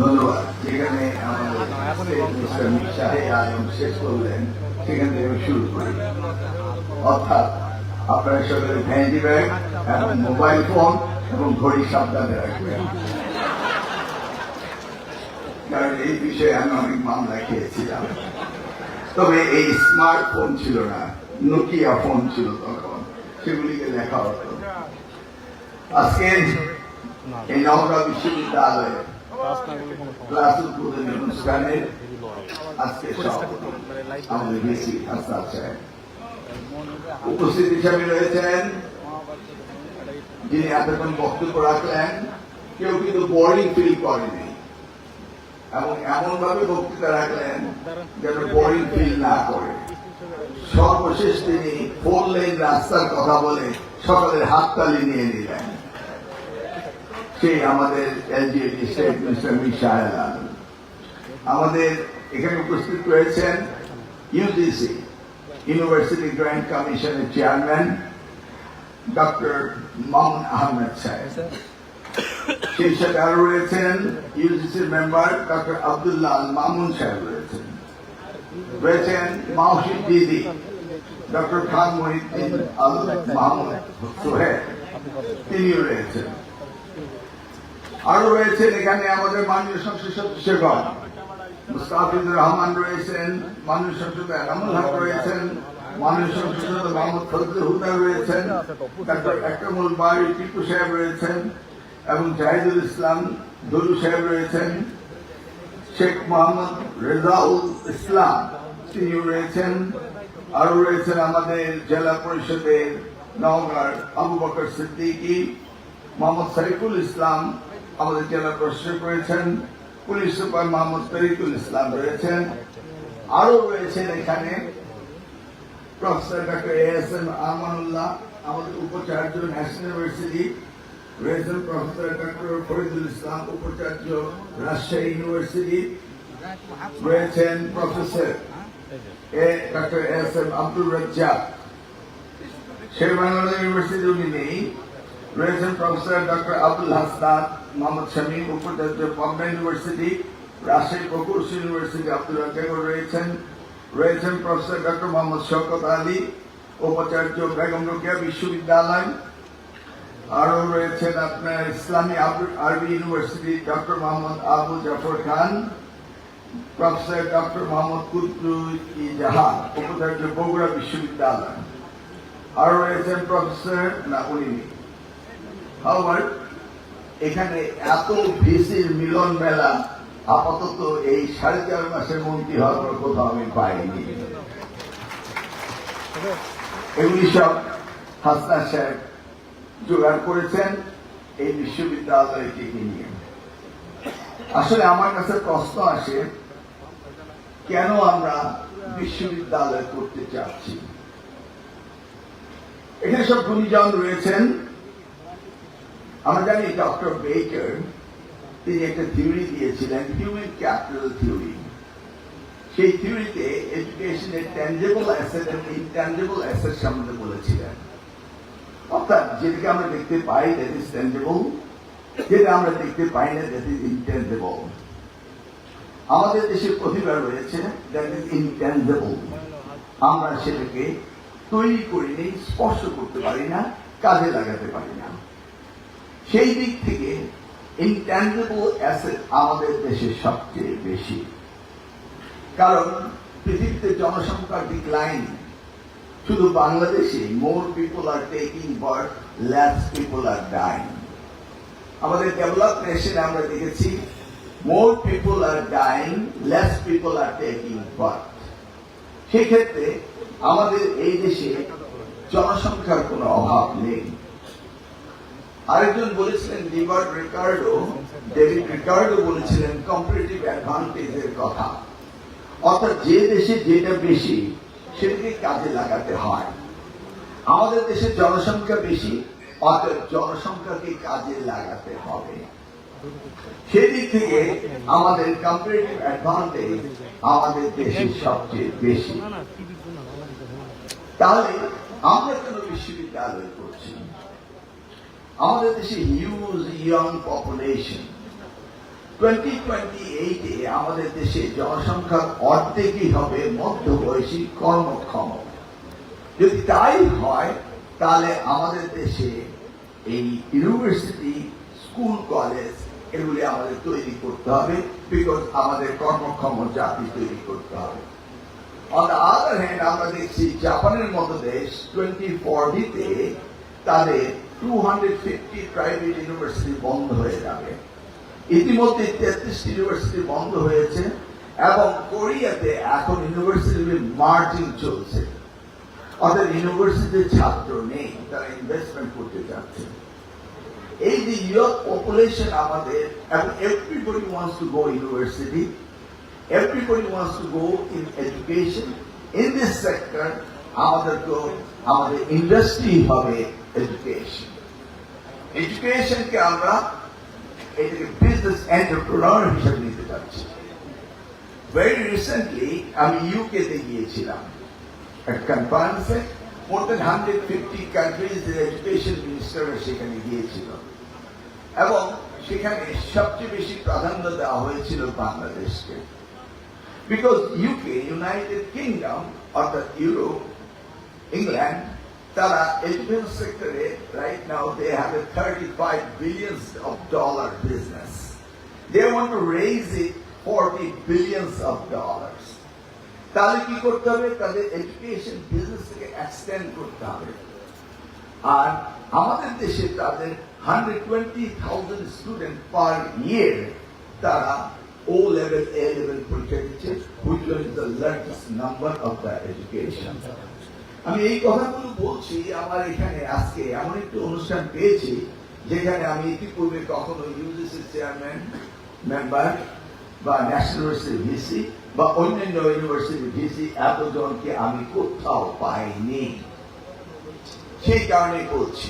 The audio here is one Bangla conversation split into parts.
ধন্যবাদ। যেখানে আলম শেষ করলেন সেখান থেকে শুরু করি। অর্থাৎ আপনারা সকলে ভ্যানিটি ব্যাগ এবং মোবাইল ফোন এবং ঘড়ি সাবধানে রাখবেন, কারণ এই বিষয়ে আমি অনেক মামলা খেয়েছিলাম। তবে এই স্মার্টফোন ছিল না, নোকিয়া ফোন ছিল তখন, সেগুলিকে লেখা হতো। আজকে এই নওগাঁ বিশ্ববিদ্যালয়ে ক্লাস উদ্বোধনী অনুষ্ঠানের আজকে আমাদের বেশি হাসান সাহেব উপস্থিত হিসাবে রয়েছেন, যিনি এতক্ষণ বক্তব্য রাখলেন। কেউ কিন্তু বোরিং ফিল করেনি এবং এমন ভাবে বক্তৃতা রাখলেন যেন বোরিং ফিল না করে। সর্বশেষ তিনি 4 লেন রাস্তার কথা বলে সকলের হাততালি নিয়ে নিলেন। সেই আমাদের LGED state minister Mir Shahed Alam. আমাদের এখানে উপস্থিত রয়েছেন ইউজিসি ইউনিভার্সিটি গ্র্যান্ট কমিশনের চেয়ারম্যান ডক্টর মামুন আহমেদ সাহেব। সেই সাথে আরো রয়েছেন ইউজিসির মেম্বার ডক্টর আব্দুল্লাহ আল মামুন সাহেব রয়েছেন মাহসিদ দিদি ডক্টর খান মহিউদ্দিন আল মাহমুদ সোহেল, তিনিও রয়েছেন। আরো রয়েছেন এখানে আমাদের মাননীয় সংসদ সদস্যগণ, মুস্তাফিজুর রহমান রয়েছেন, মাননীয় সংসদ এনামুল হক রয়েছেন, মাননীয় সংসদ মোহাম্মদ ফজলুল হুদা রয়েছেন, ডক্টর আকরামুল বারী টিপু সাহেব রয়েছেন এবং জাহিদুল ইসলাম দলু সাহেব রয়েছেন, শেখ মোহাম্মদ রেজাউল ইসলাম তিনিও রয়েছেন। আরো রয়েছেন আমাদের জেলা পরিষদের নওগাঁর আবু বকর সিদ্দিকী, মোহাম্মদ সাইফুল ইসলাম আমাদের জেলা প্রশাসক রয়েছেন, পুলিশ সুপার মোহাম্মদ তরিকুল ইসলাম রয়েছেন। আরো রয়েছেন এখানে প্রফেসর ডক্টর এএসএম আমানুল্লাহ আমাদের উপাচার্য ন্যাশনাল ইউনিভার্সিটি রয়েছেন, প্রফেসর ডক্টর ফরিদুল ইসলাম উপাচার্য রাজশাহী ইউনিভার্সিটি রয়েছেন, professor doctor ASM Abdur Razzak Sher-e-Bangla University উনি নেই, রয়েছেন প্রফেসর ডক্টর আব্দুল হাসনাত মোহাম্মদ শামীম উপাচার্য পাবনা ইউনিভার্সিটি, রাজশাহী প্রকৌশল ইউনিভার্সিটি আব্দুল রাজ্জাক রয়েছেন প্রফেসর ডক্টর মোহাম্মদ শওকত আলী উপাচার্য বেগম রোকেয়া বিশ্ববিদ্যালয়। আরো রয়েছেন আপনার Islami Arabi University doctor Mohammad Abu Jafar Khan, professor doctor Mohammad Quddus-e-Jahan উপাচার্য বগুড়া বিশ্ববিদ্যালয়। আরো রয়েছেন প্রফেসর এখানে এত ভিসির মিলন মেলা আপাতত এই 4.5 মাসের মন্ত্রী হওয়ার পর কোথাও আমি পাইনি। এগুলি সব হাসনাত সাহেব জোগাড় করেছেন এই বিশ্ববিদ্যালয়টিকে নিয়ে। আসলে আমার কাছে প্রশ্ন আসে, কেন আমরা বিশ্ববিদ্যালয় করতে চাচ্ছি? এখানে সব গুণীজন রয়েছেন। আমরা জানি ডক্টর বেকার তিনি একটা থিওরি দিয়েছিলেন, হিউম্যান ক্যাপিটাল থিওরি। সেই থিওরিতে এডুকেশনের ট্যানজিবল অ্যাসেট এবং ইনট্যানজিবল অ্যাসেট সম্বন্ধে বলেছিলেন। অর্থাৎ যেটাকে আমরা দেখতে পাই দ্যাট ইজ ট্যানজিবল, যেটা আমরা দেখতে পাই না দ্যাট ইজ ইনট্যানজিবল। আমাদের দেশে প্রতিভা রয়েছে দ্যাট ইজ ইনট্যানজিবল, আমরা সেটাকে তৈরি করিনি, স্পর্শ করতে পারি না, কাজে লাগাতে পারি না। সেই দিক থেকে ইনট্যানজিবল অ্যাসেট আমাদের দেশে সবচেয়ে বেশি, কারণ পৃথিবীতে জনসংখ্যা ডিক্লাইন। শুধু বাংলাদেশে more people are taking birth, less people R dyeing. আমাদের ডেভেলপ নেশনে আমরা দেখেছি more people R dyeing, less people are taking birth. সেক্ষেত্রে আমাদের এই দেশে জনসংখ্যার কোনো অভাব নেই। আরেকজন বলেছিলেন ডেভিড রিকার্ডো বলেছিলেন কম্পারেটিভ অ্যাডভান্টেজের কথা, অর্থাৎ যে দেশে যেটা বেশি সেটাকে কাজে লাগাতে হয়। আমাদের দেশে জনসংখ্যা বেশি, অর্থাৎ জনসংখ্যাকে কাজে লাগাতে হবে। সেদিক থেকে আমাদের কম্পারেটিভ অ্যাডভান্টেজ আমাদের দেশে সবচেয়ে বেশি। তাহলে আমরা কেন বিশ্ববিদ্যালয় করছি? আমাদের দেশে হিউজ ইয়ং পপুলেশন, 2028-এ আমাদের দেশে জনসংখ্যার অর্ধেকই হবে মধ্যবয়সী কর্মক্ষম। যদি তাই হয় তাহলে আমাদের দেশে এই ইউনিভার্সিটি, স্কুল, কলেজ এগুলি আমাদের তৈরি করতে হবে, বিকজ আমাদের কর্মক্ষম জাতি তৈরি করতে হবে। অন দ্য আদার হ্যান্ড আমরা দেখছি জাপানের মতো দেশ 2040-তে তাদের 250 প্রাইভেট ইউনিভার্সিটি বন্ধ হয়ে যাবে। ইতিমধ্যে 33 ইউনিভার্সিটি বন্ধ হয়েছে এবং কোরিয়াতে এখন ইউনিভার্সিটির মার্জিং চলছে। অর্থাৎ ইউনিভার্সিটির ছাত্র নেই, তারা ইনভেস্টমেন্ট করতে যাচ্ছে। এই যে ইয়ং পপুলেশন আমাদের, এবং everybody wants to go university, everybody wants to go in education. In this sector, আমাদের ইন্ডাস্ট্রি হবে এডুকেশন। এডুকেশনকে আমরা এটাকে বিজনেস এন্টারপ্রেনার হিসেবে নিতে যাচ্ছি। ভেরি রিসেন্টলি আমি ইউকেতে গিয়েছিলাম একটা কনফারেন্সে। মোর দেন 150 কান্ট্রিজ এডুকেশন মিনিস্টাররা সেখানে গিয়েছিল এবং সেখানে সবচেয়ে বেশি প্রাধান্য দেওয়া হয়েছিল বাংলাদেশকে। Because UK, United Kingdom, অর্থাৎ ইউরোপ, ইংল্যান্ড, তারা এডুকেশন সেক্টরে right now they have a $35 billion business. They want to raise it $40 billion. তাহলে কি করতে হবে? তাদের এডুকেশন বিজনেস থেকে এক্সটেন্ড করতে হবে। আর আমাদের দেশে তাদের 120,000 স্টুডেন্ট পার ইয়ার তারা O level, A level পরীক্ষা দিচ্ছে, which is the largest number of the education. আমি এই কথাগুলো বলছি, আমার এখানে আজকে এমন একটি অনুষ্ঠান পেয়েছি যেখানে আমি ইতিপূর্বে কখনো ইউজিসি চেয়ারম্যান, মেম্বার বা ন্যাশনাল ইউনিভার্সিটি ভিসি বা অন্যান্য ইউনিভার্সিটি ভিসি এতজনকে আমি কোথাও পাইনি। সেই কারণে বলছি,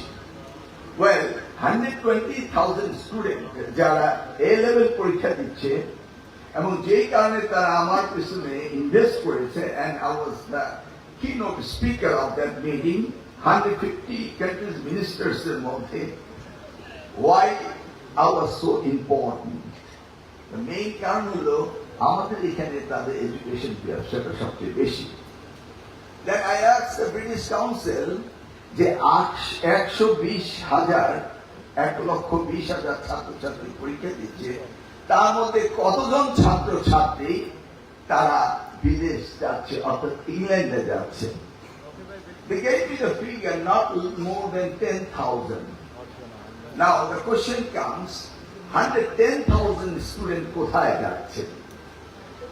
ওয়েল 120,000 স্টুডেন্ট যারা এ লেভেল পরীক্ষা দিচ্ছে এবং যেই কারণে তারা আমার পিছনে ইনভেস্ট করেছে, and I was the keynote speaker of that meeting, 150 countries ministers এর মধ্যে। Why I was so important? The main কারণ হলো আমাদের এখানে তাদের এডুকেশন ব্যবসাটা সবচেয়ে বেশি। Then I asked the British Council যে 1,20,000 ছাত্রছাত্রী পরীক্ষা দিচ্ছে, তার মধ্যে কতজন ছাত্র ছাত্রী তারা বিদেশ যাচ্ছে, অর্থাৎ ইংল্যান্ডে যাচ্ছে। They gave me the figure not more than 10,000. Now the question comes, 110,000 student কোথায় যাচ্ছে?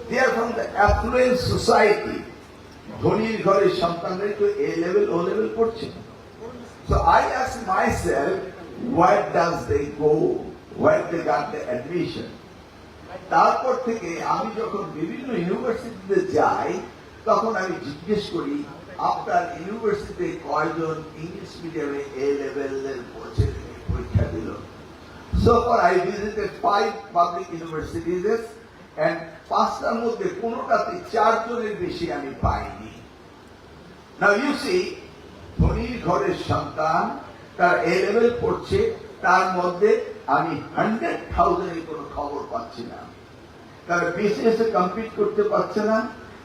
They are from the affluent society. ধনীর ঘরের সন্তানরা তো A level, O level পড়ছে। So I asked myself, where does they go? Where they got the admission? তারপর থেকে আমি যখন বিভিন্ন ইউনিভার্সিটিতে যাই তখন আমি জিজ্ঞেস করি, আপনার ইউনিভার্সিটিতে কয়জন ইংলিশ মিডিয়ামে A লেভেলের পরীক্ষা দিল? So far I visited 5 public universities and 5টার মধ্যে কোনোটাতে 4 জনের বেশি আমি পাইনি। Now you see, ধনীর ঘরের সন্তান তার A লেভেল পড়ছে, তার মধ্যে আমি 100,000 কোনো খবর পাচ্ছি না। তারা বিসিএস এ কমপ্লিট করতে পারছে না,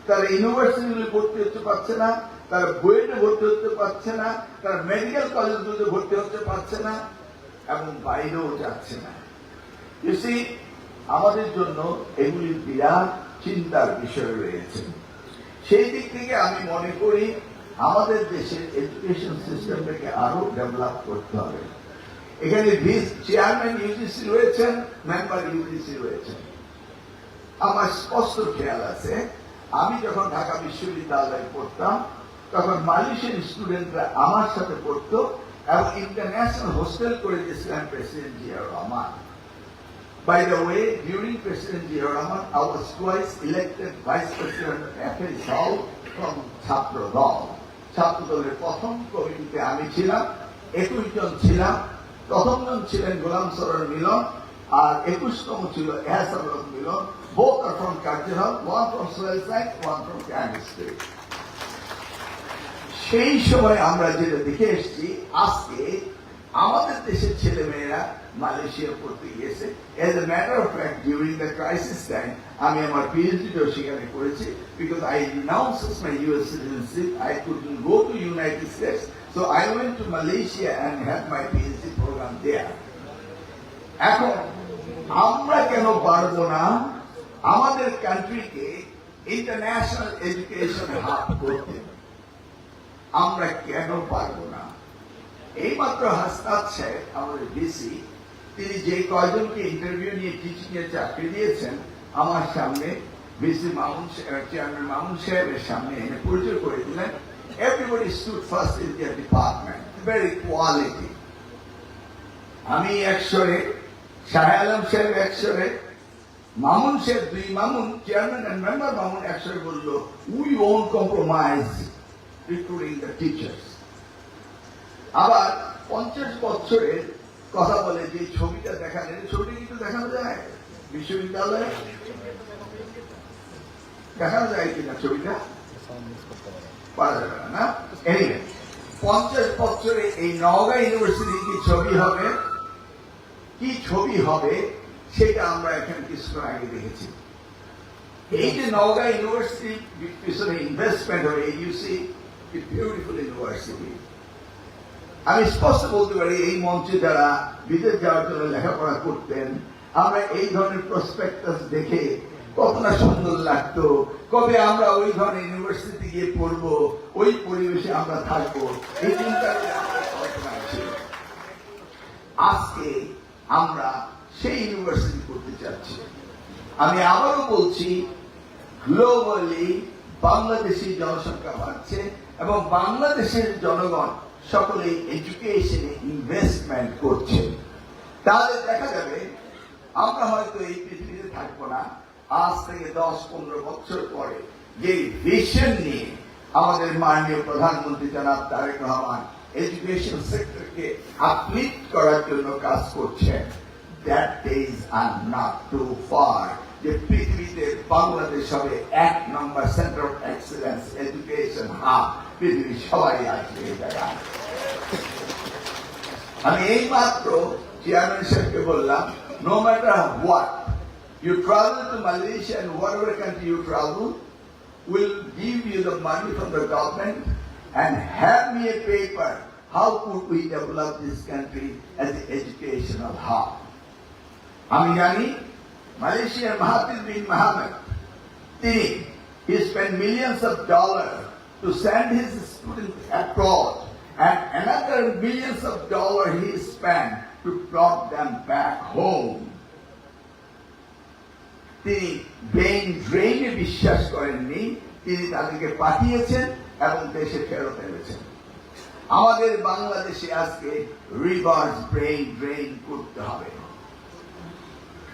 তারা ইউনিভার্সিটিতে ভর্তি হতে পারছে না, তারা বুয়েটে ভর্তি হতে পারছে না, তারা মেডিকেল কলেজগুলোতে ভর্তি হতে পারছে না এবং বাইরেও যাচ্ছে না। You see, আমাদের জন্য এগুলি বিরাট চিন্তার বিষয় রয়েছে। সেই দিক থেকে আমি মনে করি আমাদের দেশের এডুকেশন সিস্টেমটাকে আরো ডেভেলপ করতে হবে। এখানে চেয়ারম্যান ইউজিসি রয়েছেন, মেম্বার ইউজিসি রয়েছেন। আমার স্পষ্ট খেয়াল আছে, আমি যখন ঢাকা বিশ্ববিদ্যালয়ে পড়তাম তখন মালয়েশিয়ান স্টুডেন্টরা আমার সাথে পড়তো এবং ইন্টারন্যাশনাল হোস্টেল করে দিয়েছিলেন president Ziaur Rahman. By the way, during President Ziaur Rahman, I was twice elected Vice President of FSL from ছাত্র দল। ছাত্র দলের প্রথম কমিটিতে আমি ছিলাম, 21 জন ছিলাম। প্রথম জন ছিলেন গোলাম সরোয়ার মিলন আর 21তম ছিল এহসান মিলন। Both are from Karjihal, one from soil science, one from chemistry. সেই সময় আমরা যেটা দেখে এসেছি, আজকে আমাদের দেশের ছেলেমেয়েরা মালয়েশিয়া পড়তে গিয়েছে। As a matter of fact, during the crisis time, আমি আমার PhD-ও সেখানে করেছি, because I renounced my US citizenship. I couldn't go to United States, so I went to Malaysia and had my PhD program there. এখন আমরা কেন পারবো না আমাদের কান্ট্রিকে ইন্টারন্যাশনাল এডুকেশন হাব করতে? আমরা কেন পারবো না? এইমাত্র হাসনাত সাহেব আমাদের ডিসি, তিনি যে কয়জনকে ইন্টারভিউ নিয়ে টিচিং এর চাকরি দিয়েছেন আমার সামনে ভিসি মামুন চেয়ারম্যান মামুন সাহেবের সামনে এনে পরিচয় করে দিলেন। Everybody stood first in their department, very quality. আমি 100-এ, শাহ আলম সাহেব 100-এ, মামুন সাহেব 2 Mamun chairman and member Mamun 100-এ বলল, we won't compromise recruiting the teachers. আবার 50 বছরের কথা বলে যে ছবিটা দেখালেন, ছবিটা কিন্তু দেখানো যায় বিশ্ববিদ্যালয়ে, দেখানো যায় কিনা ছবিটা? পারা যাবে না। এনিওয়ে, 50 বছরে এই নওগাঁ ইউনিভার্সিটি কি ছবি হবে, কি ছবি হবে সেটা আমরা এখানে কিছুক্ষণ আগে দেখেছি। এই যে নওগাঁ ইউনিভার্সিটি পিছনে ইনভেস্টমেন্ট হবে, ইউসি বিউটিফুল ইউনিভার্সিটি। আমি স্পষ্ট বলতে পারি এই মঞ্চে যারা বিদেশ যাওয়ার জন্য লেখাপড়া করতেন, আমরা এই ধরনের প্রসপেক্টাস দেখে কত না সুন্দর লাগতো। কবে আমরা ওই ধরনের ইউনিভার্সিটি গিয়ে পড়বো, ওই পরিবেশে আমরা থাকবো, এই চিন্তা ছিল। আজকে আমরা সেই ইউনিভার্সিটি করতে চাচ্ছি। আমি আবারও বলছি, গ্লোবালি বাংলাদেশি জনসংখ্যা বাড়ছে এবং বাংলাদেশের জনগণ সকলেই এডুকেশনে ইনভেস্টমেন্ট করছে। তাহলে দেখা যাবে আমরা হয়তো এই পৃথিবীতে থাকবো না। আজ থেকে 10-15 বছর পরে যে ভিশন নিয়ে আমাদের মাননীয় প্রধানমন্ত্রী জনাব তারেক রহমান এডুকেশন সেক্টরকে আপলিফট করার জন্য কাজ করছেন, that days are not too far, যে পৃথিবীতে বাংলাদেশ হবে 1 নম্বর centre of excellence education hub. পৃথিবীর সবাই আসবে এই জায়গায়। আমি এই মাত্র চেয়ারম্যান সাহেবকে বললাম, no matter what you travel to Malaysia and whatever country you travel, will give you the money from the government and have me a paper. How could we develop this country as an educational hub? আমি জানি Malaysian Mahathir bin Mohamad, he spent millions of dollars to send his students abroad, and another millions of dollars he spent to bring them back home. তিনি ব্রেইন ড্রেইনে বিশ্বাস করেননি, তিনি তাদেরকে পাঠিয়েছেন এবং দেশে ফেরত এনেছেন। আমাদের বাংলাদেশে আজকে রিভার্স ব্রেইন ড্রেইন করতে হবে।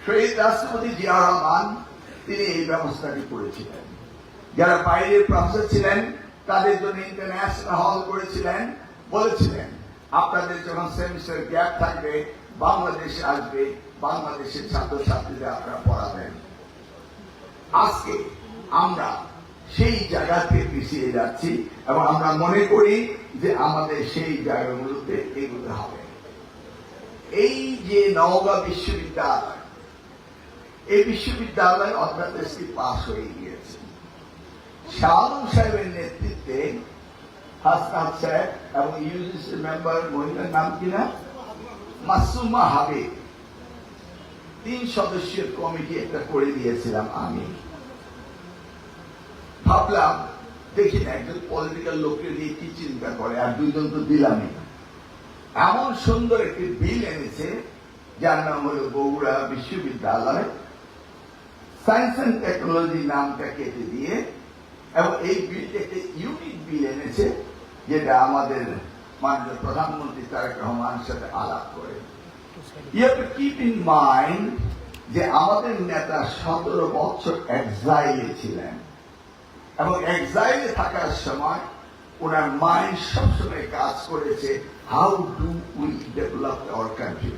শহীদ রাষ্ট্রপতি জিয়া রহমান তিনি এই ব্যবস্থাটি করেছিলেন। যারা বাইরের প্রফেসর ছিলেন তাদের জন্য ইন্টারন্যাশনাল হল করেছিলেন, বলেছিলেন আপনাদের যখন সেমিস্টার গ্যাপ থাকবে বাংলাদেশে আসবে, বাংলাদেশের ছাত্রছাত্রীরা আপনারা পড়াবেন। আজকে আমরা সেই জায়গাতে পিছিয়ে যাচ্ছি এবং আমরা মনে করি যে আমাদের সেই জায়গাগুলোতে এগোতে হবে। এই যে নওগাঁ বিশ্ববিদ্যালয়, এই বিশ্ববিদ্যালয় অধ্যাদেশটি পাশ হয়ে গিয়েছে। শাহ আলম সাহেবের নেতৃত্বে হাসনাত সাহেব এবং ইউজিসি মেম্বার মহিলার নাম কিনা মাসুমা হাবিব, 3 সদস্যের কমিটি একটা করে দিয়েছিলাম। আমি ভাবলাম দেখি না একজন পলিটিক্যাল লোককে দিয়ে কি চিন্তা করে, আর 2 জন তো দিলামই। এমন সুন্দর একটি বিল এনেছে যার নাম হল বগুড়া বিশ্ববিদ্যালয় সায়েন্স অ্যান্ড টেকনোলজি নামটা কেটে দিয়ে, এবং এই বিলটি একটা ইউনিক বিল এনেছে যেটা আমাদের মাননীয় প্রধানমন্ত্রী তারেক রহমানের সাথে আলাপ করে। You have to keep in mind যে আমাদের নেতা 17 বছর এক্সাইলে ছিলেন এবং এক্সাইলে থাকার সময় ওনার মাইন্ড সবসময় কাজ করেছে how do we develop our country,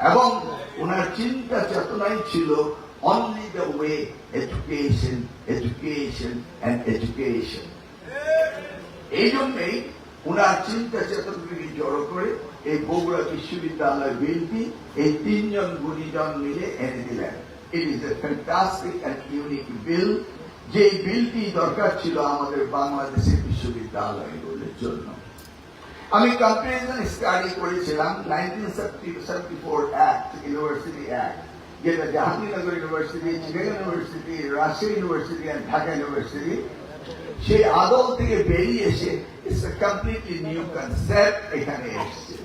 এবং ওনার চিন্তা চেতনাই ছিল only the way education, education and education. এই জন্যই উনার চিন্তা চেতনাকে জড়ো করে এই বগুড়া বিশ্ববিদ্যালয় বিলটি এই তিনজন গুণীজন মিলে এনে দিলেন। It is a fantastic and unique bill, যে বিলটি দরকার ছিল আমাদের বাংলাদেশের বিশ্ববিদ্যালয়গুলোর জন্য। আমি কম্পারিজন স্টাডি করেছিলাম 1974 অ্যাক্ট, ইউনিভার্সিটি অ্যাক্ট, যেটা Jahangirnagar University, Chittagong University, Rajshahi University and Dhaka University, সেই আদল থেকে বেরিয়ে এসে it's a completely new concept এখানে এসছে।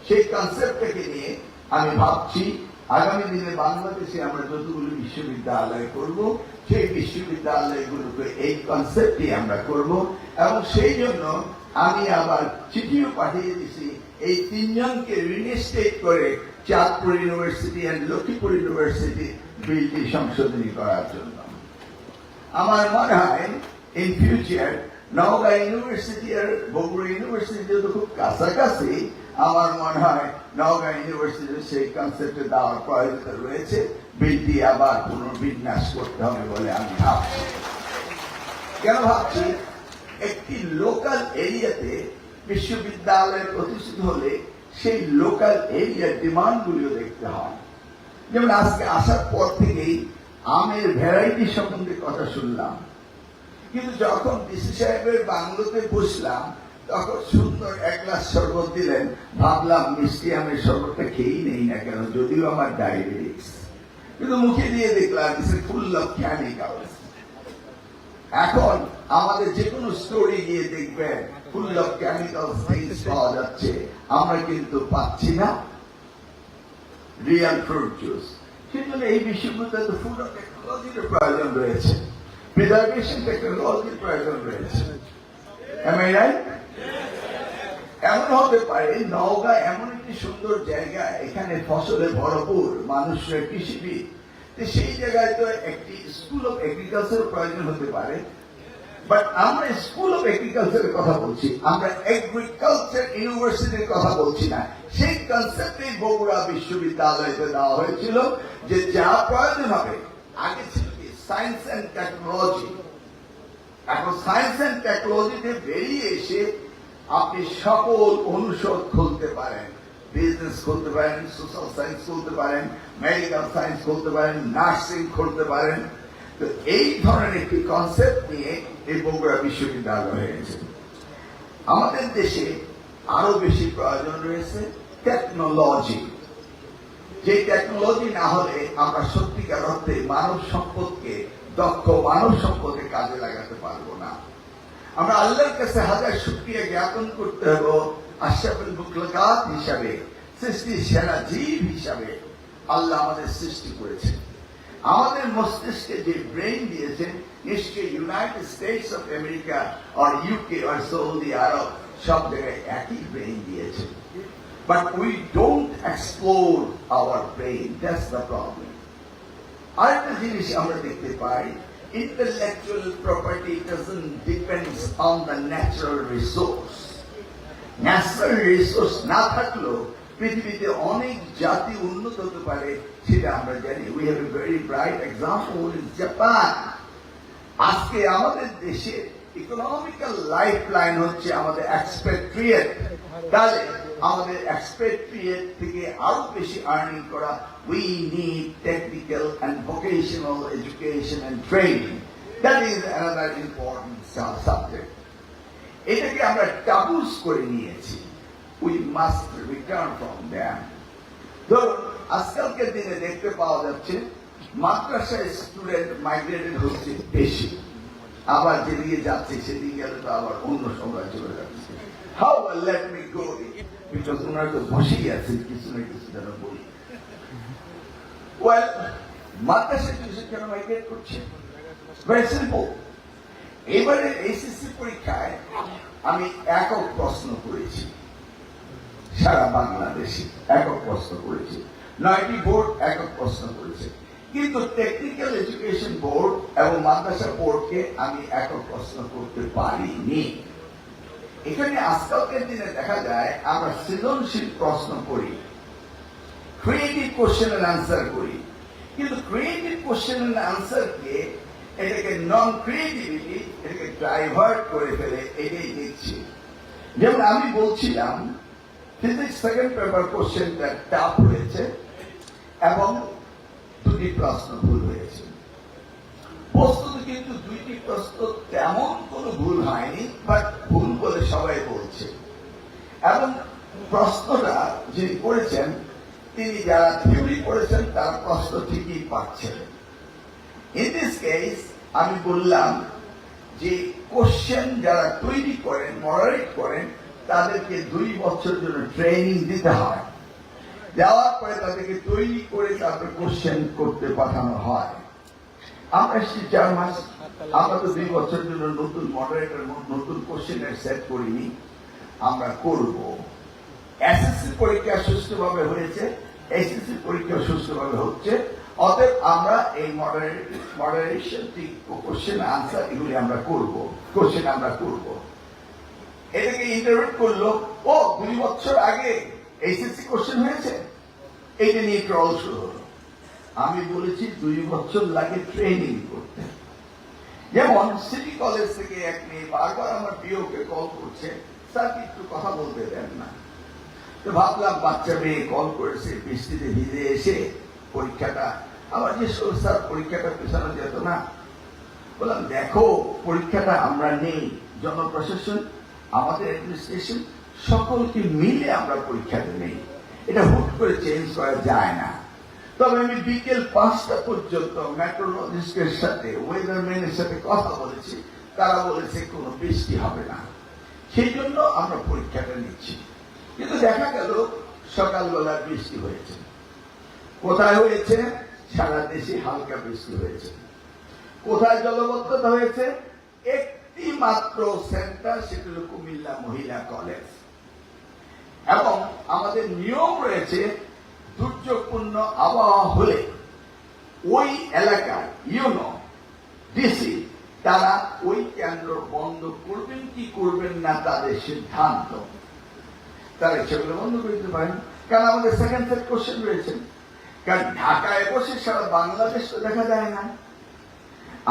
সেই কনসেপ্টটাকে নিয়ে আমি ভাবছি আগামী দিনে বাংলাদেশে আমরা যতগুলো বিশ্ববিদ্যালয় করব, সেই বিশ্ববিদ্যালয়গুলোকে এই কনসেপ্টই আমরা করব। এবং সেই জন্য আমি আবার চিঠিও পাঠিয়ে দিছি এই তিনজনকে রিইনস্টেট করে Chandpur University and Lakshmipur University বিলটি সংশোধনী করার জন্য। আমার মনে হয় ইন ফিউচার নওগাঁ ইউনিভার্সিটি আর বগুড়া ইউনিভার্সিটি তো খুব কাছাকাছি, আমার মনে হয় নওগাঁ ইউনিভার্সিটির সেই কনসেপ্টে দেওয়ার প্রয়োজন রয়েছে। বিলটি আবার পুনর্বিন্যাস করতে হবে বলে আমি ভাবছি। কেন ভাবছি? একটি লোকাল এরিয়াতে বিশ্ববিদ্যালয় প্রতিষ্ঠিত হলে সেই লোকাল এরিয়ার ডিমান্ডগুলিও দেখতে হয়। যেমন আজকে আসার পর থেকেই আমের ভ্যারাইটি সম্বন্ধে কথা শুনলাম, কিন্তু যখন ডিসি সাহেবের বাংলোতে বসলাম তখন সুন্দর এক গ্লাস শরবত দিলেন, ভাবলাম মিষ্টি আমের শরবতটা খেয়েই নেই না কেন, যদিও আমার ডায়াবেটিস, কিন্তু মুখে দিয়ে দেখলাম ফুল অফ কেমিক্যালস। এখন আমাদের যে কোনো স্টোরে গিয়ে দেখবেন ফুল অফ কেমিক্যালস থিংস পাওয়া যাচ্ছে, আমরা কিন্তু পাচ্ছি না রিয়েল ফ্রুট জুস। সেই জন্য এই বিশ্ববিদ্যালয়ে ফুড অফ টেকনোলজির প্রয়োজন রয়েছে, প্রিজার্ভেশন টেকনোলজির প্রয়োজন রয়েছে। এমন হতে পারে নওগাঁ এমন একটি সুন্দর জায়গা, এখানে ফসলে ভরপুর, মানুষের কৃষিবিদ, সেই জায়গায় তো একটি স্কুল অফ এগ্রিকালচার প্রয়োজন হতে পারে। বাট আমরা স্কুল অফ এগ্রিকালচারের কথা বলছি, আমরা এগ্রিকালচার ইউনিভার্সিটির কথা বলছি না। সেই কনসেপ্টে বগুড়া বিশ্ববিদ্যালয়তে দেওয়া হয়েছিল যে যা প্রয়োজন হবে, আগে ছিল কি সায়েন্স অ্যান্ড টেকনোলজি, এখন সায়েন্স অ্যান্ড টেকনোলজিতে বেরিয়ে এসে আপনি সকল অনুষদ খুলতে পারেন, বিজনেস খুলতে পারেন, সোশ্যাল সায়েন্স খুলতে পারেন, মেডিকেল সায়েন্স খুলতে পারেন, নার্সিং খুলতে পারেন। তো এই ধরনের একটি কনসেপ্ট নিয়ে এই বগুড়া বিশ্ববিদ্যালয় হয়েছে। আমাদের দেশে আরো বেশি প্রয়োজন রয়েছে টেকনোলজি। যে টেকনোলজি না হলে আমরা সত্যিকার অর্থে মানব সম্পদকে, দক্ষ মানব সম্পদে কাজে লাগাতে পারবো না। আমরা আল্লাহর কাছে হাজার শুকরিয়া জ্ঞাপন করতে হবে, আশরাফুল মুখলুকাত হিসাবে, সৃষ্টির সেরা জীব হিসাবে আল্লাহ আমাদের সৃষ্টি করেছেন। আমাদের মস্তিষ্কে যে ব্রেন দিয়েছেন, নিশ্চয়ই ইউনাইটেড স্টেটস অফ আমেরিকা আর ইউকে আর সৌদি আরব সব জায়গায় একই ব্রেন দিয়েছেন। But we don't explore our brain, that's the problem. আরেকটা জিনিস আমরা দেখতে পাই, intellectual property doesn't depend on the natural resource. Natural resource না থাকলেও পৃথিবীতে অনেক জাতি উন্নত হতে পারে, সেটা আমরা জানি। We have a very bright example in Japan. আজকে আমাদের দেশে ইকোনমিক্যাল লাইফ লাইন হচ্ছে আমাদের এক্সপেট্রিয়েট। তাহলে আমাদের এক্সপেট্রিয়েট থেকে আরো বেশি আর্নিং করা, we need technical and vocational education and training. That is another important subject. এটাকে আমরা টাবুস করে নিয়েছি। We must return from them. ধরুন আজকালকের দিনে দেখতে পাওয়া যাচ্ছে মাদ্রাসায় স্টুডেন্ট মাইগ্রেটেড হচ্ছে বেশি, আবার যেদিকে যাচ্ছে সেদিকে গেলে তো আবার অন্য সময় চলে যাচ্ছে। How let me go, because ওনারা তো বসেই আছেন, কিছু না কিছু যেন বলি। ওয়েল, মাদ্রাসায় কেন মাইগ্রেট করছে? Very simple. এবারে এইচএসসি পরীক্ষায় আমি একক প্রশ্ন করেছি, সারা বাংলাদেশে একক প্রশ্ন করেছি, 9টি বোর্ড একক প্রশ্ন করেছে, কিন্তু টেকনিক্যাল এডুকেশন বোর্ড এবং মাদ্রাসা বোর্ডকে আমি একক প্রশ্ন করতে পারিনি। এখানে আজকালকের দিনে দেখা যায় আমরা সৃজনশীল প্রশ্ন করি, ক্রিয়েটিভ কোশ্চেন এন্ড আনসার করি, কিন্তু ক্রিয়েটিভ কোশ্চেন এন্ড আনসারকে এটাকে নন ক্রিয়েটিভিটি, এটাকে ডাইভার্ট করে ফেলে, এটাই দেখছি। যেমন আমি বলছিলাম ফিজিক্স সেকেন্ড পেপার কোশ্চেনটা টাফ হয়েছে এবং দুটি প্রশ্ন ভুল হয়েছে। বস্তুত কিন্তু দুইটি প্রশ্ন তেমন কোনো ভুল হয়নি, বাট ভুল বলে সবাই বলছে। এবং প্রশ্নটা যিনি করেছেন তিনি যারা থিওরি করেছেন তার প্রশ্ন ঠিকই পাচ্ছেন। ইন দিস কেস আমি বললাম যে কোশ্চেন যারা তৈরি করেন, মডারেট করেন, তাদেরকে 2 বছর জন্য ট্রেনিং দিতে হয়। দেওয়ার পরে তাদেরকে তৈরি করে তারপরে কোশ্চেন করতে পাঠানো হয়। আমরা 4 মাস, আমরা তো 2 বছর জন্য নতুন মডারেটর, নতুন কোশ্চেনের সেট করিনি, আমরা করব। এসএসসি পরীক্ষা সুষ্ঠুভাবে হয়েছে, এসএসসি পরীক্ষা সুষ্ঠুভাবে হচ্ছে। অতএব আমরা এই মডারেশন কোশ্চেন আনসার এগুলি আমরা করব, কোশ্চেন আমরা করব। এটাকে ইন্টারপ্রেট করলো, ও 2 বছর আগে এসএসসি কোশ্চেন হয়েছে, এটা নিয়ে ট্রল শুরু হলো। আমি বলেছি 2 বছর লাগে ট্রেনিং করতে। যেমন সিটি কলেজ থেকে এক মেয়ে বারবার আমার পিওকে কল করছে, স্যার একটু কথা বলতে দেন না। তো ভাবলাম বাচ্চা মেয়ে কল করেছে, বৃষ্টিতে ভিজে এসে পরীক্ষাটা, আবার যে স্যার পরীক্ষাটা পেছানো যেত না। বললাম দেখো, পরীক্ষাটা আমরা নেই, জনপ্রশাসন, আমাদের অ্যাডমিনিস্ট্রেশন সকলকে মিলে আমরা পরীক্ষাটা নেই, এটা হুট করে চেঞ্জ করা যায় না। তবে আমি বিকেল 5টা পর্যন্ত মেট্রোলজিস্টের সাথে, ওয়েদারম্যানের সাথে কথা বলেছি, তারা বলেছে কোনো বৃষ্টি হবে না, সেই জন্য আমরা পরীক্ষাটা নিচ্ছি। কিন্তু দেখা গেল সকালবেলা বৃষ্টি হয়েছে। কোথায় হয়েছে? সারা দেশে হালকা বৃষ্টি হয়েছে। কোথায় জলবদ্ধতা হয়েছে? একটি মাত্র সেন্টার, সেটা হল কুমিল্লা মহিলা কলেজ। এবং আমাদের নিয়ম রয়েছে, দুর্যোগপূর্ণ আবহাওয়া হলে ওই এলাকার ইউনো ডিসি তারা ওই কেন্দ্র বন্ধ করবেন কি করবেন না তাদের সিদ্ধান্ত। তারা সেগুলো বন্ধ করে দিতে পারেন, কারণ আমাদের সেকেন্ড সেট কোশ্চেন রয়েছে। কারণ ঢাকায় বসে সারা বাংলাদেশ তো দেখা যায় না।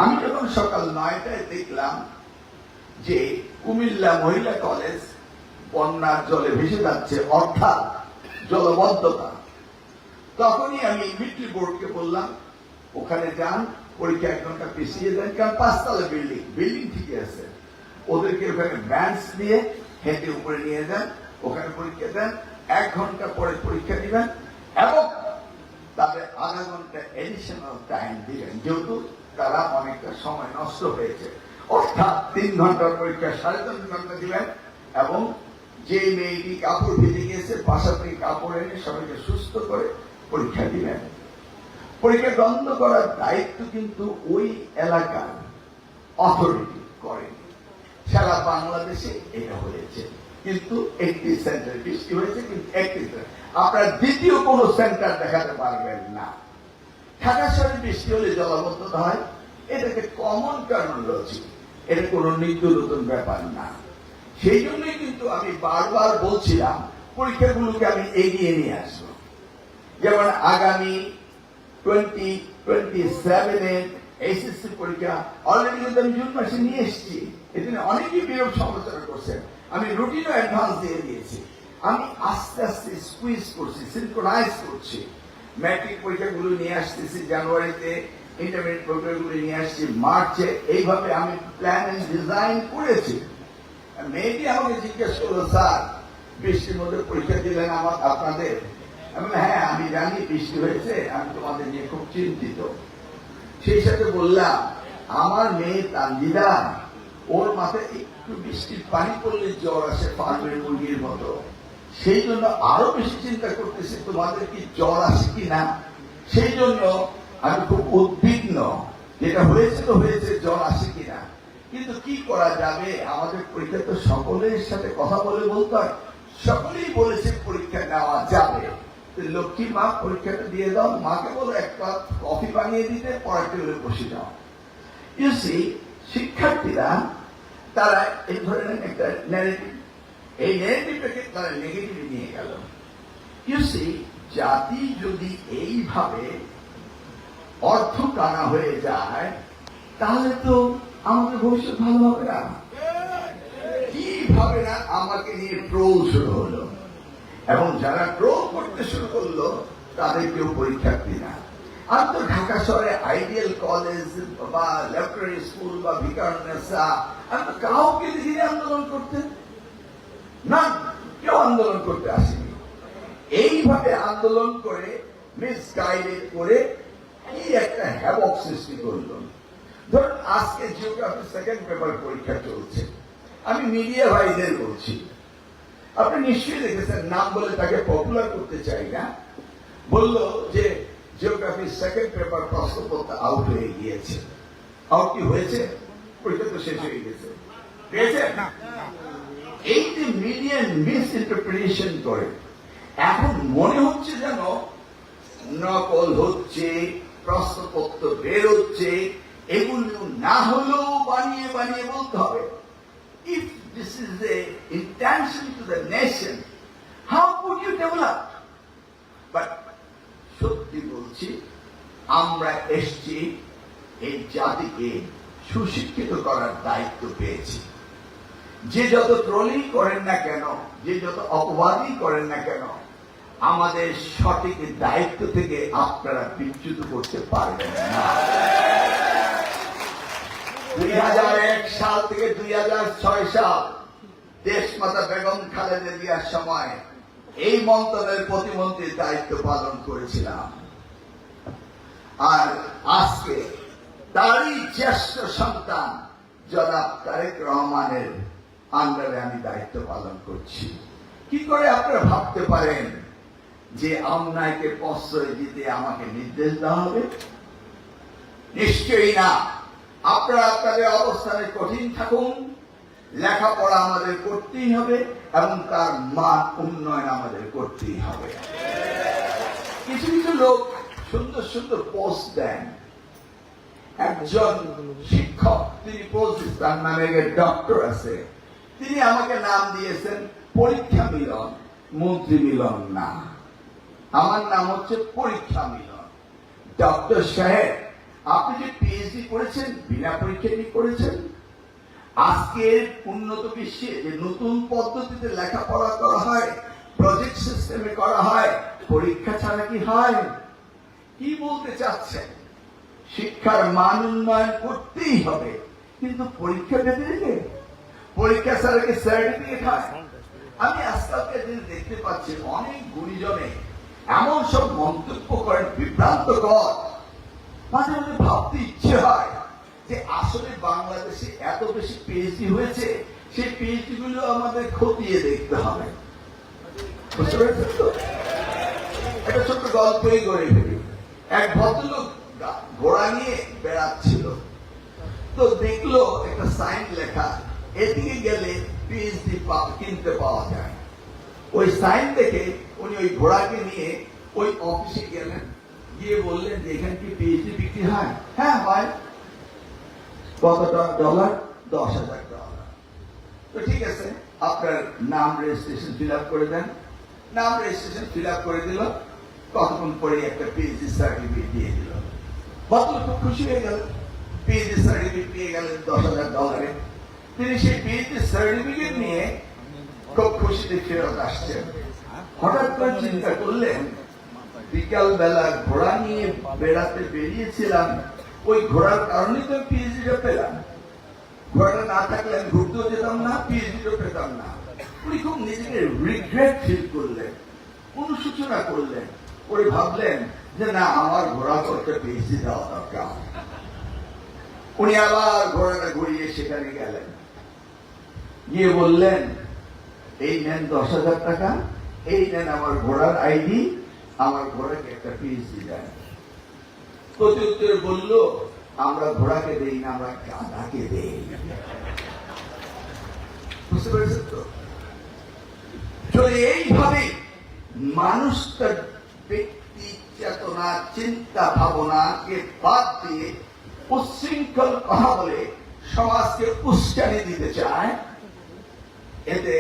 আমি যখন সকাল 9টায় দেখলাম যে কুমিল্লা মহিলা কলেজ বন্যার জলে ভেসে যাচ্ছে, অর্থাৎ জলবদ্ধতা, তখনই আমি মিডল বোর্ডকে বললাম ওখানে যান, পরীক্ষা 1 ঘন্টা পিছিয়ে দেন, কারণ 5তলা বিল্ডিং ঠিকই আছে, ওদেরকে ওখানে ব্যাঞ্চ দিয়ে হেঁটে উপরে নিয়ে যান, ওখানে পরীক্ষা দেন, 1 ঘন্টা পরে পরীক্ষা দিবেন এবং তাদের আধা ঘন্টা এডিশনাল টাইম দিবেন, যেহেতু তারা অনেকটা সময় নষ্ট হয়েছে। অর্থাৎ 3 ঘন্টার পরীক্ষা 3.5 ঘন্টা দিবেন এবং যে মেয়েটি কাপড় ভিজে গিয়েছে বাসা থেকে কাপড় এনে সবাইকে সুস্থ করে পরীক্ষা দিবেন। পরীক্ষা বন্ধ করার দায়িত্ব কিন্তু ওই এলাকার অথরিটি করেনি। সারা বাংলাদেশে এটা হয়েছে, কিন্তু একটি সেন্টার বৃষ্টি হয়েছে, কিন্তু একটি আপনার দ্বিতীয় কোন সেন্টার দেখাতে পারবেন না। ঢাকা শহরে বৃষ্টি হলে জলবদ্ধতা হয়, এটাকে কমন টার্মিনোলজি, এটা কোন নিত্য নতুন ব্যাপার না। সেই জন্যই কিন্তু আমি বারবার বলছিলাম পরীক্ষাগুলোকে আমি এগিয়ে নিয়ে আসবো। যেমন আগামী 2027 এসএসসি পরীক্ষা অলরেডি কিন্তু আমি জুন মাসে নিয়ে এসেছি। এখানে অনেকেই বিরূপ সমালোচনা করছেন, আমি রুটিনও অ্যাডভান্স দিয়ে দিয়েছি। আমি আস্তে আস্তে স্কুইজ করছি, সিনক্রোনাইজ করছি। ম্যাট্রিক পরীক্ষাগুলো নিয়ে আসতেছি জানুয়ারিতে, ইন্টারমিডিয়েট পরীক্ষাগুলো নিয়ে আসছি মার্চে। এইভাবে আমি প্ল্যান এন্ড ডিজাইন করেছি। মেয়েটি আমাকে জিজ্ঞেস করলো, স্যার বৃষ্টির মধ্যে পরীক্ষা দিলেন আপনাদের? আমি হ্যাঁ, আমি জানি বৃষ্টি হয়েছে, আমি তোমাদের নিয়ে খুব চিন্তিত। সেই সাথে বললাম, আমার মেয়ে তানজিদা, ওর মাথায় একটু বৃষ্টির পানি পড়লে জ্বর আসে ফার্মের মুরগির মতো, সেই জন্য আরো বেশি চিন্তা করতেছি তোমাদের কি জ্বর আসে কি না। সেই জন্য আমি খুব উদ্বিগ্ন, যেটা হয়েছে তো হয়েছে, জ্বর আসে কিনা। কিন্তু কি করা যাবে, আমাদের পরীক্ষা তো সকলের সাথে কথা বলে বলতে হয়। সকলেই বলেছে পরীক্ষা নেওয়া যাবে। লক্ষ্মী মা পরীক্ষাটা দিয়ে দাও, মাকে বলো 1 কাপ কফি বানিয়ে দিতে, পড়ার টেবিলে বসে যাও। ইউসি শিক্ষার্থীরা তারা এই ধরনের একটা ন্যারেটিভ, এই ন্যারেটিভটাকে তারা নেগেটিভ নিয়ে গেল। ইউসি জাতি যদি এইভাবে অর্থ টানা হয়ে যায়, তাহলে তো আমাদের ভবিষ্যৎ ভালো হবে না। কি এইভাবে না আমাকে নিয়ে ট্রোল শুরু হলো, এবং যারা ট্রোল করতে শুরু করলো তাদের কেউ পরীক্ষার্থী না। আর তো ঢাকা শহরে আইডিয়াল কলেজ বা ল্যাবরেটরি স্কুল বা ভিকারুন্নেসা, আমি তো কাউকে দেখিনি আন্দোলন করতে, না কেউ আন্দোলন করতে আসেনি। এইভাবে আন্দোলন করে মিসগাইডেড করে কি একটা হ্যাভক সৃষ্টি করলো। ধরুন আজকে জিওগ্রাফি সেকেন্ড পেপার পরীক্ষা চলছে, আমি মিডিয়া ভাইদের বলছি, আপনি নিশ্চয়ই দেখেছেন, নাম বলে তাকে পপুলার করতে চাই না, বললো যে জিওগ্রাফি সেকেন্ড পেপার প্রশ্নপত্র আউট হয়ে গিয়েছে। আউট কি হয়েছে? পরীক্ষা তো শেষ হয়ে গেছে, পেয়েছে না। এই যে মিডিয়া মিস ইন্টারপ্রিটেশন করে, এখন মনে হচ্ছে যেন নকল হচ্ছে, প্রশ্নপত্র বের হচ্ছে, এগুলো না হলেও বানিয়ে বানিয়ে বলতে হবে। If this is a intention to the nation, how could you develop? But সত্যি বলছি, আমরা এসছি এই জাতিকে সুশিক্ষিত করার দায়িত্ব পেয়েছি। যে যত ট্রোলিং করেন না কেন, যে যত অপবাদই করেন না কেন, আমাদের সঠিক দায়িত্ব থেকে আপনারা বিচ্যুত করতে পারবেন না। 2001 সাল থেকে 2006 সাল দেশমাতা বেগম খালেদা জিয়ার সময় এই মন্ত্রণালয়ের প্রতিমন্ত্রীর দায়িত্ব পালন করেছিলাম, আর আজকে তারই জ্যেষ্ঠ সন্তান জনাব তারেক রহমানের আন্ডারে আমি দায়িত্ব পালন করছি। কি করে আপনারা ভাবতে পারেন যে অন্যায়কে প্রশ্রয় দিতে আমাকে নির্দেশ দেওয়া হবে? নিশ্চয়ই না। আপনারা আপনাদের অবস্থানে কঠিন থাকুন, লেখাপড়া আমাদের করতেই হবে এবং তার মান উন্নয়ন আমাদের করতেই হবে। কিছু কিছু লোক সুন্দর সুন্দর পোস্ট দেন, একজন শিক্ষক তিনি পোস্ট, তার নামে ডক্টর আছে, তিনি আমাকে নাম দিয়েছেন পরীক্ষা মিলন, মন্ত্রী মিলন না, আমার নাম হচ্ছে পরীক্ষা মিলন। ডক্টর সাহেব, আপনি যে পিএইচডি করেছেন বিনা পরীক্ষা করেছেন। আজকের উন্নত বিশ্বে যে নতুন পদ্ধতিতে লেখাপড়া করা হয়, প্রজেক্ট সিস্টেমে করা হয়, পরীক্ষা ছাড়া কি হয়? কি বলতে চাচ্ছেন? শিক্ষার মান উন্নয়ন করতেই হবে, কিন্তু পরীক্ষা পেতে রেখে পরীক্ষা ছাড়া কি সার্টিফিকেট হয়? আমি আজকালকার দিনে দেখতে পাচ্ছি অনেক গুণীজনে এমন সব মন্তব্য করেন বিভ্রান্তকর, মাঝে মাঝে ভাবতে ইচ্ছে হয় যে আসলে বাংলাদেশে এত বেশি পিএইচডি হয়েছে, সেই পিএইচডি গুলো আমাদের খতিয়ে দেখতে হবে। বুঝতে পেরেছেন তো? একটা ছোট্ট গল্পই করে ফেলি। এক ভদ্রলোক ঘোড়া নিয়ে বেড়াচ্ছিল, তো দেখলো একটা সাইন লেখা, এদিকে গেলে পিএইচডি কিনতে পাওয়া যায়। ওই সাইন দেখে উনি ওই ঘোড়াকে নিয়ে ওই অফিসে গেলেন, গিয়ে বললেন যে এখানে কি পিএইচডি বিক্রি হয়? হ্যাঁ হয়। কত ডলার? $10,000। তো ঠিক আছে, আপনার নাম রেজিস্ট্রেশন ফিল আপ করে দেন। নাম রেজিস্ট্রেশন ফিল আপ করে দিল, কতক্ষণ পরে একটা পিএইচডি সার্টিফিকেট দিয়ে দিল। ভদ্রলোক খুব খুশি হয়ে গেল, পিএইচডি সার্টিফিকেট পেয়ে গেলেন $10,000। তিনি সেই পিএইচডি সার্টিফিকেট নিয়ে খুব খুশিতে ফেরত আসছেন। হঠাৎ করে চিন্তা করলেন, বিকাল বেলা ঘোড়া নিয়ে বেড়াতে বেরিয়েছিলাম, ওই ঘোড়ার কারণে তো পিএইচডিটা পেলাম। ঘোড়াটা না থাকলে আমি ঘুরতেও যেতাম না, পিএইচডিও পেতাম না। উনি খুব নিজেকে রিগ্রেট ফিল করলেন, অনুশোচনা করলেন, করে ভাবলেন যে না, আমার ঘোড়া করতে পিএইচডি দেওয়া দরকার। উনি আবার ঘোড়াটা ঘুরিয়ে সেখানে গেলেন, গিয়ে বললেন এই নেন $10,000, এই নেন আমার ঘোড়ার আইডি, আমার ঘোড়াকে একটা পিএইচডি দেন। প্রতি উত্তরে বলল, আমরা ঘোড়াকে দেই না, আমরা গাধাকে দেই। বুঝতে পেরেছেন তো? যদি এইভাবে মানুষ তার ব্যক্তি চেতনা, চিন্তা ভাবনাকে বাদ দিয়ে উচ্ছৃঙ্খল কথা বলে সমাজকে উস্কানি দিতে চায়, এতে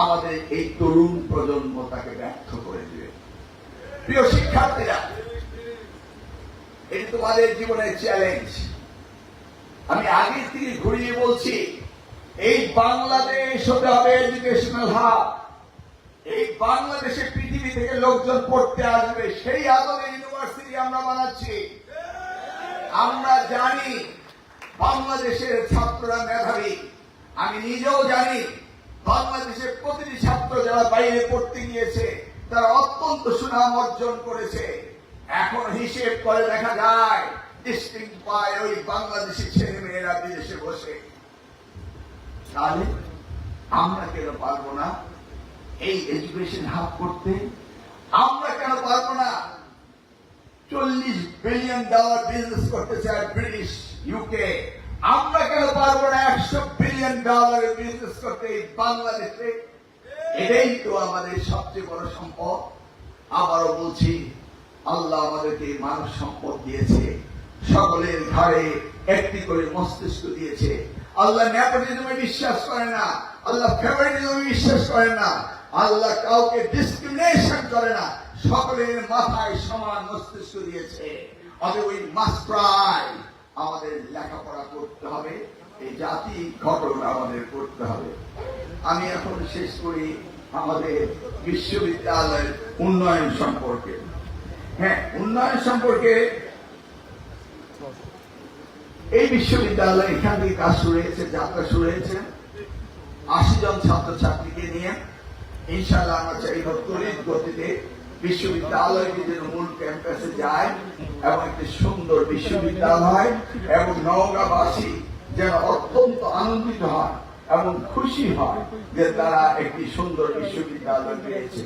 আমাদের এই তরুণ প্রজন্ম তাকে ব্যর্থ করে দিবে। প্রিয় শিক্ষার্থীরা, এটি তোমাদের জীবনের চ্যালেঞ্জ। আমি আগে থেকে ঘুরিয়ে বলছি, এই বাংলাদেশ হতে হবে এডুকেশনাল হাব। এই বাংলাদেশে পৃথিবী থেকে লোকজন পড়তে আসবে, সেই আদলে ইউনিভার্সিটি আমরা বানাচ্ছি। আমরা জানি বাংলাদেশের ছাত্ররা মেধাবী, আমি নিজেও জানি বাংলাদেশের প্রতিটি ছাত্র যারা বাইরে পড়তে গিয়েছে তারা অত্যন্ত সুনাম অর্জন করেছে। এখন হিসেব করে দেখা যায় ডিস্ট্রিক্ট পায় ওই বাংলাদেশি ছেলে মেয়েরা বিদেশে বসে। তাহলে আমরা কেন পারবো না এই এডুকেশন হাব করতে? আমরা কেন পারবো না $40 বিলিয়ন বিজনেস করতে চায় ব্রিটিশ ইউকে? আমরা কেন পারবো না $100 বিলিয়ন বিজনেস করতে এই বাংলাদেশে? এটাই তো আমাদের সবচেয়ে বড় সম্পদ। আবারও বলছি, আল্লাহ আমাদেরকে মানব সম্পদ দিয়েছে, সকলের ঘরে একটি করে মস্তিষ্ক দিয়েছে। আল্লাহ নেপোটিজমে বিশ্বাস করে না, আল্লাহ ফেভারিটিজমে বিশ্বাস করে না, আল্লাহ কাউকে ডিসক্রিমিনেশন করে না, সকলের মাথায় সমান মস্তিষ্ক দিয়েছে। অতএব ওই মাস্ট ট্রাই, আমাদের লেখাপড়া করতে হবে, এই জাতি গঠন আমাদের করতে হবে। আমি এখন শেষ করি আমাদের বিশ্ববিদ্যালয়ের উন্নয়ন সম্পর্কে। হ্যাঁ, উন্নয়ন সম্পর্কে এই বিশ্ববিদ্যালয় এখান থেকে কাজ শুরু হয়েছে, যাত্রা শুরু হয়েছে 80 জন ছাত্রছাত্রীকে নিয়ে। ইনশাআল্লাহ আমরা চাইব তড়িৎ গতিতে বিশ্ববিদ্যালয়টি যেন মূল ক্যাম্পাসে যায় এবং একটি সুন্দর বিশ্ববিদ্যালয়, এবং নওগাঁবাসী যেন অত্যন্ত আনন্দিত হয় এবং খুশি হয় যে তারা একটি সুন্দর বিশ্ববিদ্যালয় পেয়েছে।